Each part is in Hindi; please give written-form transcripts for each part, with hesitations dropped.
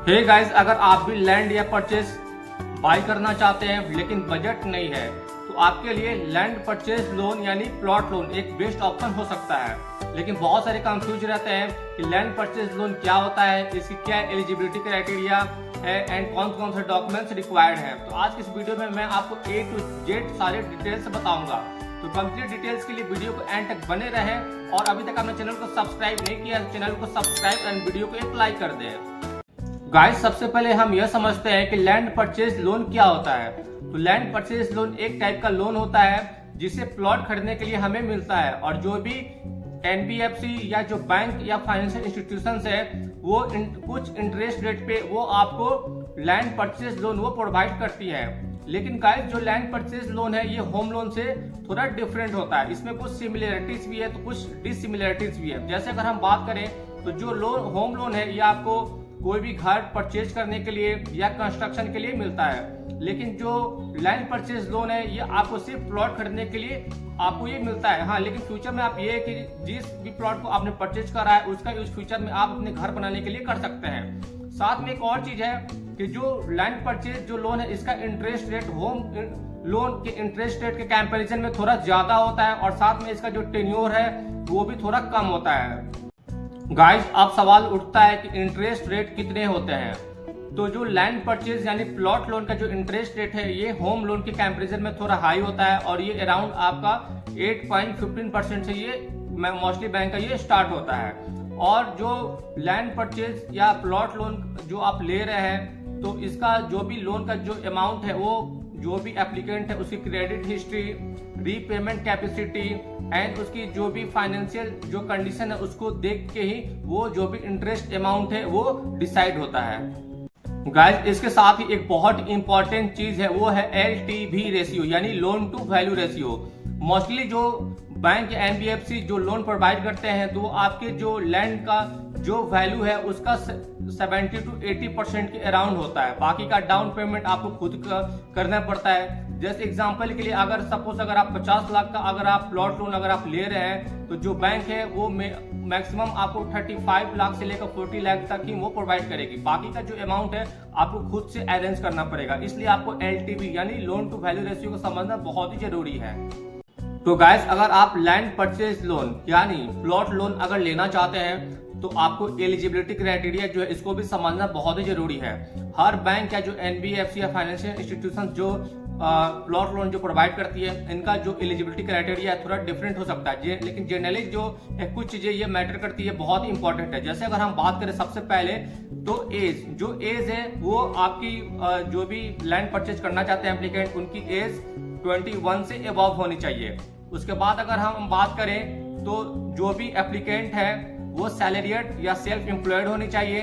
हे गाइस, अगर आप भी लैंड या परचेज बाय करना चाहते हैं लेकिन बजट नहीं है तो आपके लिए लैंड परचेज लोन यानी प्लॉट लोन एक बेस्ट ऑप्शन हो सकता है। लेकिन बहुत सारे कंफ्यूज रहते हैं कि लैंड परचेज लोन क्या होता है, इसकी क्या एलिजिबिलिटी क्राइटेरिया है एंड कौन कौन से डॉक्यूमेंट्स रिक्वायर्ड हैं। तो आज की इस वीडियो में मैं आपको A to Z सारे डिटेल्स बताऊंगा। तो कंप्लीट डिटेल्स के लिए वीडियो को एंड तक बने रहें और अभी तक आपने चैनल को सब्सक्राइब नहीं किया तो चैनल को सब्सक्राइब एंड वीडियो को एक लाइक कर दें। गाइस, सबसे पहले हम यह समझते हैं कि लैंड परचेज लोन क्या होता है। तो लैंड परचेज लोन एक टाइप का लोन होता है जिसे प्लॉट खरीदने के लिए हमें मिलता है और जो भी NBFC या जो बैंक या फाइनेंशियल इंस्टीट्यूशंस है वो कुछ इंटरेस्ट रेट पे वो आपको लैंड परचेज लोन वो प्रोवाइड करती है। लेकिन गाइस, जो लैंड परचेज लोन है ये होम लोन से थोड़ा डिफरेंट होता है। इसमें कुछ सिमिलरिटीज भी है तो कुछ डिसिमिलरिटीज भी है। जैसे अगर हम बात करें तो जो लोन होम लोन है ये आपको कोई भी घर परचेज करने के लिए या कंस्ट्रक्शन के लिए मिलता है, लेकिन जो लैंड परचेज लोन है ये आपको सिर्फ प्लॉट खरीदने के लिए आपको ये मिलता है। हाँ, लेकिन फ्यूचर में आप ये कि जिस भी प्लॉट को आपने परचेज करा है उसका यूज फ्यूचर में आप अपने घर बनाने के लिए कर सकते हैं। साथ में एक और चीज है कि जो लैंड परचेज जो लोन है इसका इंटरेस्ट रेट होम लोन के इंटरेस्ट रेट के कंपैरिजन में थोड़ा ज्यादा होता है और साथ में इसका जो टेन्योर है वो भी थोड़ा कम होता है। गाइस, अब सवाल उठता है कि इंटरेस्ट रेट कितने होते हैं। तो जो लैंड परचेज यानी प्लॉट लोन का जो इंटरेस्ट रेट है ये होम लोन के कंपैरिजन में थोड़ा हाई होता है और ये अराउंड आपका 8.15% से ये मोस्टली बैंक का ये स्टार्ट होता है। और जो लैंड परचेज या प्लॉट लोन जो आप ले रहे हैं तो इसका जो भी लोन का जो अमाउंट है वो जो भी एप्लीकेंट है उसकी credit history, repayment capacity and उसकी जो भी फाइनेंशियल जो कंडीशन है उसको देख के ही वो जो भी इंटरेस्ट अमाउंट है वो डिसाइड होता है। गाइस, इसके साथ ही एक बहुत इंपॉर्टेंट चीज है वो है LTV रेशियो यानी loan to value ratio. Mostly जो बैंक या NBFC जो लोन प्रोवाइड करते हैं तो आपके जो लैंड का जो वैल्यू है उसका 70 to 80% के अराउंड होता है। बाकी का डाउन पेमेंट आपको खुद करना पड़ता है। जैसे एग्जांपल के लिए अगर सपोज अगर आप 50 लाख का अगर आप प्लॉट लोन अगर आप ले रहे हैं तो जो बैंक है वो मैक्सिमम आपको 35 लाख से लेकर 40 लाख तक ही वो प्रोवाइड करेगी। बाकी का जो अमाउंट है आपको खुद से अरेंज करना पड़ेगा। इसलिए आपको LTV यानी लोन टू वैल्यू रेशियो को समझना बहुत ही जरूरी है। तो गाइस, अगर आप लैंड परचेज लोन यानी प्लॉट लोन अगर लेना चाहते हैं तो आपको एलिजिबिलिटी क्राइटेरिया जो है इसको भी समझना बहुत ही जरूरी है। हर बैंक या जो NBFC या फाइनेंशियल इंस्टीट्यूशन जो प्लॉट लोन जो प्रोवाइड करती है इनका जो एलिजिबिलिटी क्राइटेरिया है थोड़ा डिफरेंट हो सकता है। लेकिन जनरली जो है कुछ चीजें ये मैटर करती है, बहुत ही इंपॉर्टेंट है। जैसे अगर हम बात करें सबसे पहले तो एज है वो आपकी जो भी लैंड परचेज करना चाहते हैं एप्लीकेंट उनकी एज 21 से अबव होनी चाहिए। उसके बाद अगर हम बात करें तो जो भी एप्लीकेंट है वो सैलरीड या सेल्फ एम्प्लॉयड होनी चाहिए।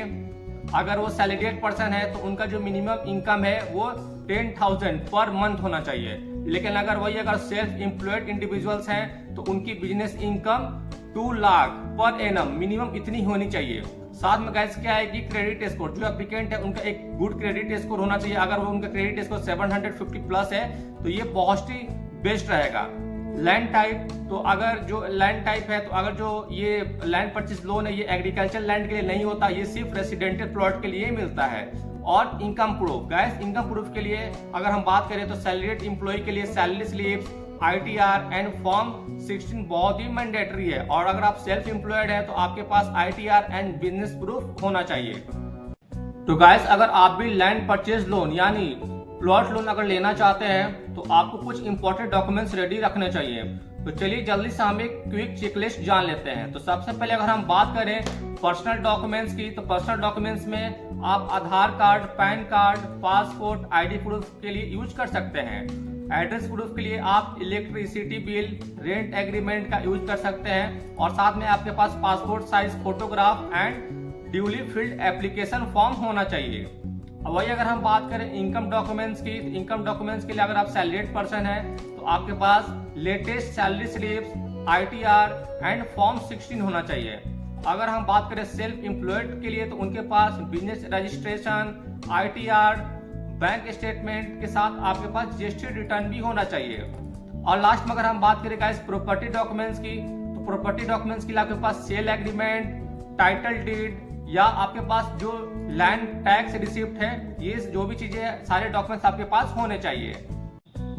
अगर वो सैलरीड पर्सन है तो उनका जो मिनिमम इनकम है वो 10,000 पर मंथ होना चाहिए। लेकिन अगर वही अगर सेल्फ एम्प्लॉयड इंडिविजुअल्स हैं तो उनकी business income 2 lakh per annum minimum इतनी होनी चाहिए। साथ में गाइस क्या है कि क्रेडिट स्कोर जो एप्लीकेंट है उनका एक गुड क्रेडिट स्कोर होना चाहिए। अगर वो उनका क्रेडिट स्कोर 750 प्लस है तो ये बहुत ही बेस्ट रहेगा। लैंड टाइप, तो अगर जो लैंड टाइप है तो अगर जो ये लैंड परचेज लोन है ये एग्रीकल्चर लैंड के लिए नहीं होता, ये सिर्फ रेसिडेंशियल प्लॉट के लिए मिलता है। और income proof, guys income proof के लिए अगर हम बात करें तो सैलरीड एम्प्लॉय के लिए salary slip, ITR and form 16 बहुत ही मैंडेटरी है। और अगर आप सेल्फ एम्प्लॉयड है तो आपके पास ITR एंड बिजनेस प्रूफ होना चाहिए। तो गाइस, अगर आप भी लैंड परचेज लोन यानी प्लॉट लोन अगर लेना चाहते हैं तो आपको कुछ इंपॉर्टेंट डॉक्यूमेंट्स रेडी रखने चाहिए। तो चलिए जल्दी से हम एक क्विक चेकलिस्ट जान लेते हैं। तो सबसे पहले अगर हम बात करें पर्सनल डॉक्यूमेंट्स की तो पर्सनल डॉक्यूमेंट्स में आप Aadhaar card, PAN card, passport, ID proof के लिए यूज कर सकते हैं। एड्रेस प्रूफ के लिए आप इलेक्ट्रिसिटी बिल, रेंट एग्रीमेंट का यूज कर सकते हैं। और साथ में आपके पास passport size photograph and duly filled application form होना चाहिए। अब वही अगर हम बात करें इनकम डॉक्यूमेंट्स की तो इनकम डॉक्यूमेंट्स के लिए अगर आप सैलरीड पर्सन है तो आपके पास latest salary slips, ITR and form 16 होना चाहिए। अगर हम बात करें सेल्फ एम्प्लॉयड के लिए तो उनके पास business registration, ITR, bank statement के साथ आपके पास GST रिटर्न भी होना चाहिए। और लास्ट में अगर हम बात करें गाइस प्रॉपर्टी डॉक्यूमेंट्स की तो प्रॉपर्टी डॉक्यूमेंट्स के लिए आपके पास सेल एग्रीमेंट, टाइटल डीड या आपके पास जो लैंड टैक्स रिसिप्ट है, ये जो भी चीजें सारे डॉक्यूमेंट्स आपके पास होने चाहिए।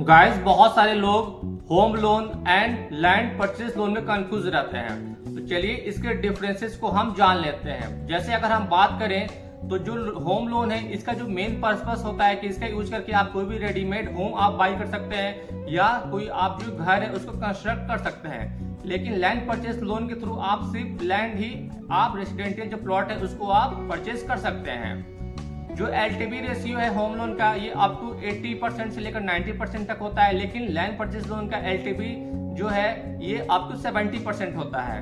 गाइस बहुत सारे लोग home loan and land purchase loan में कंफ्यूज रहते हैं, तो चलिए इसके डिफरेंसेस को हम जान लेते हैं। जैसे अगर हम बात करें तो जो होम लोन है इसका जो मेन पर्पस होता है कि इसका यूज करके आप कोई भी रेडीमेड होम आप बाई कर सकते हैं या कोई आप जो घर है उसको कंस्ट्रक्ट कर सकते हैं। लेकिन लैंड परचेज लोन के थ्रू आप सिर्फ लैंड ही, आप रेसिडेंशियल जो प्लॉट है उसको आप परचेज कर सकते हैं। जो एलटीवी रेशियो है होम लोन का ये अप टू 80% से लेकर 90% तक होता है, लेकिन लैंड परचेज लोन का एलटीवी जो है ये अप टू 70% होता है।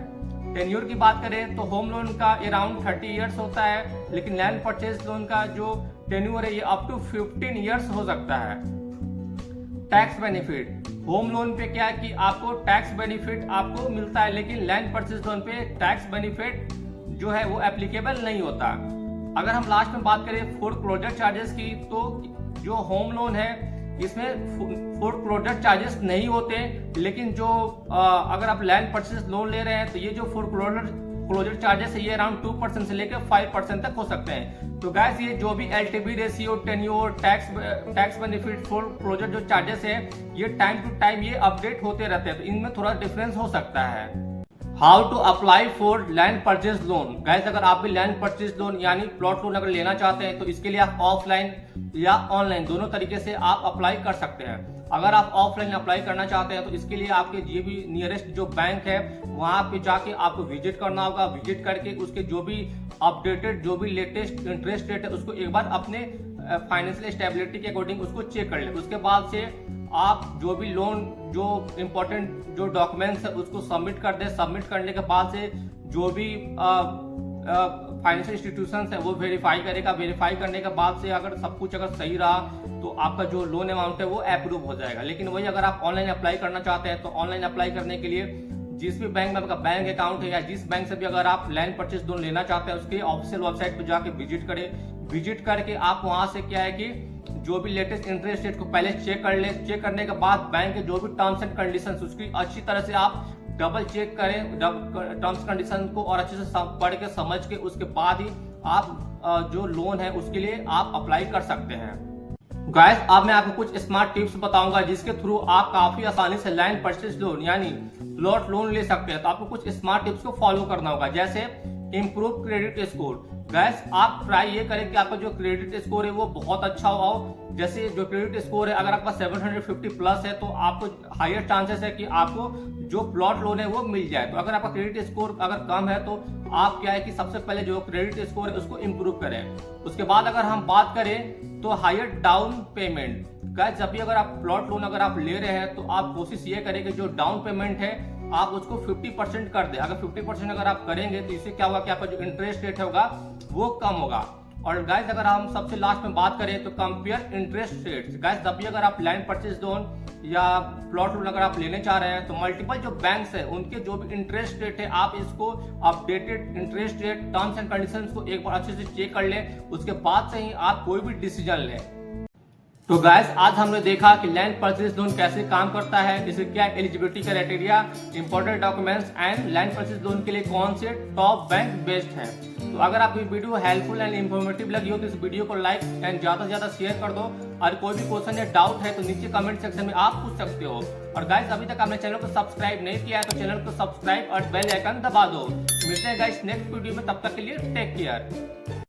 टेन्योर की बात करें तो होम लोन का अराउंड 30 इयर्स होता है, लेकिन लैंड परचेज लोन का जो टेन्योर है ये अप टू 15 इयर्स हो सकता है। टैक्स बेनिफिट, होम लोन पे क्या है कि आपको टैक्स बेनिफिट आपको मिलता है, लेकिन लैंड परचेज लोन पे टैक्स बेनिफिट जो है वो एप्लीकेबल नहीं होता। अगर हम लास्ट में बात करें फोरक्लोजर चार्जेस की, तो जो होम लोन है इसमें फोरक्लोजर चार्जेस नहीं होते, लेकिन जो अगर आप लैंड परचेज लोन ले रहे हैं तो ये जो फोरक्लोजर चार्जेस है ये अराउंड 2% से लेकर 5% तक हो सकते हैं। तो गैस ये जो भी LTV ratio, tenure, tax benefit, foreclosure जो चार्जेस है ये टाइम टू टाइम ये अपडेट होते रहते हैं, तो इनमें थोड़ा डिफरेंस हो सकता है। How to apply for land purchase loan, guys अगर आप भी लैंड परचेज लोन यानी प्लॉट लोन अगर लेना चाहते हैं तो इसके लिए आप ऑफलाइन या ऑनलाइन दोनों तरीके से आप अप्लाई कर सकते हैं। अगर आप ऑफलाइन अप्लाई करना चाहते हैं तो इसके लिए आपके जो भी नियरेस्ट जो बैंक है वहां पे जाके आपको विजिट करना होगा। विजिट करके उसके जो भी अपडेटेड जो भी लेटेस्ट इंटरेस्ट रेट है उसको एक बार अपने फाइनेंशियल स्टेबिलिटी के अकॉर्डिंग उसको चेक कर ले। उसके बाद से आप जो भी लोन जो इम्पोर्टेंट जो डॉक्यूमेंट्स है उसको सबमिट कर दे। सबमिट करने के बाद से जो भी फाइनेंशियल इंस्टीट्यूशंस है वो वेरीफाई करेगा। वेरीफाई करने के बाद से अगर सब कुछ अगर सही रहा तो आपका जो लोन अमाउंट है वो अप्रूव हो जाएगा। लेकिन वही अगर आप ऑनलाइन अप्लाई करना चाहते हैं तो ऑनलाइन अप्लाई करने के लिए जिस भी बैंक में आपका बैंक अकाउंट है या जिस बैंक से भी अगर आप लैंड परचेज लोन लेना चाहते हैं उसके ऑफिशियल वेबसाइट पर जाके विजिट करें। विजिट करके आप वहां से क्या है कि जो भी लेटेस्ट इंटरेस्ट रेट को पहले चेक कर ले। चेक करने के बाद बैंक के जो भी टर्म्स एंड कंडीशंस उसकी अच्छी तरह से आप डबल चेक करें, टर्म्स कंडीशन को और अच्छे से पढ़ के समझ के उसके बाद ही आप जो लोन है उसके लिए आप अप्लाई कर सकते हैं। गाइस अब मैं आपको कुछ स्मार्ट टिप्स बताऊंगा जिसके थ्रू आप काफी आसानी से लैंड परचेज लोन यानी प्लॉट लोन ले सकते हैं। तो आपको कुछ स्मार्ट टिप्स को फॉलो करना होगा, जैसे इम्प्रूव क्रेडिट स्कोर। गैस आप ट्राई ये करें कि आपका जो क्रेडिट स्कोर है वो बहुत अच्छा हो। जैसे जो क्रेडिट स्कोर है अगर आपका 750 प्लस है तो आपको हायर चांसेस है कि आपको जो प्लॉट लोन है वो मिल जाए। तो अगर आपका क्रेडिट स्कोर अगर कम है तो आप क्या है कि सबसे पहले जो क्रेडिट स्कोर है उसको इम्प्रूव करें। उसके बाद अगर हम बात करें तो हायर डाउन पेमेंट। गैस जब भी अगर आप प्लॉट लोन अगर आप ले रहे हैं तो आप कोशिश ये करें कि जो डाउन पेमेंट है आप उसको 50% कर दे। अगर 50% अगर आप करेंगे तो इससे क्या होगा कि आपका जो इंटरेस्ट रेट होगा वो कम होगा। और गाइस अगर हम सबसे लास्ट में बात करें तो कंपेयर इंटरेस्ट रेट्स। गाइस जब भी अगर आप लैंड परचेज लोन या प्लॉट लोन अगर आप लेने चाह रहे हैं तो मल्टीपल जो बैंक्स है उनके जो भी इंटरेस्ट रेट है आप इसको updated interest rate, terms and conditions को एक बार अच्छे से चेक कर लें। उसके बाद से ही आप कोई भी डिसीजन लें। तो गाइस आज हमने देखा कि लैंड परचेज लोन कैसे काम करता है, इसके क्या eligibility criteria, important documents and land purchase loan के लिए कौन से टॉप बैंक बेस्ट है। तो अगर आपको वीडियो हेल्पफुल एंड इन्फॉर्मेटिव लगी हो तो इस वीडियो को लाइक एंड ज्यादा से ज्यादा शेयर कर दो। और कोई भी क्वेश्चन या डाउट है तो नीचे कमेंट सेक्शन में आप पूछ सकते हो। और गाइस अभी तक आपने चैनल को सब्सक्राइब नहीं किया है तो चैनल को सब्सक्राइब और बेल आइकन दबा दो। मिलते हैं गाइस नेक्स्ट वीडियो में, तब तक के लिए टेक केयर।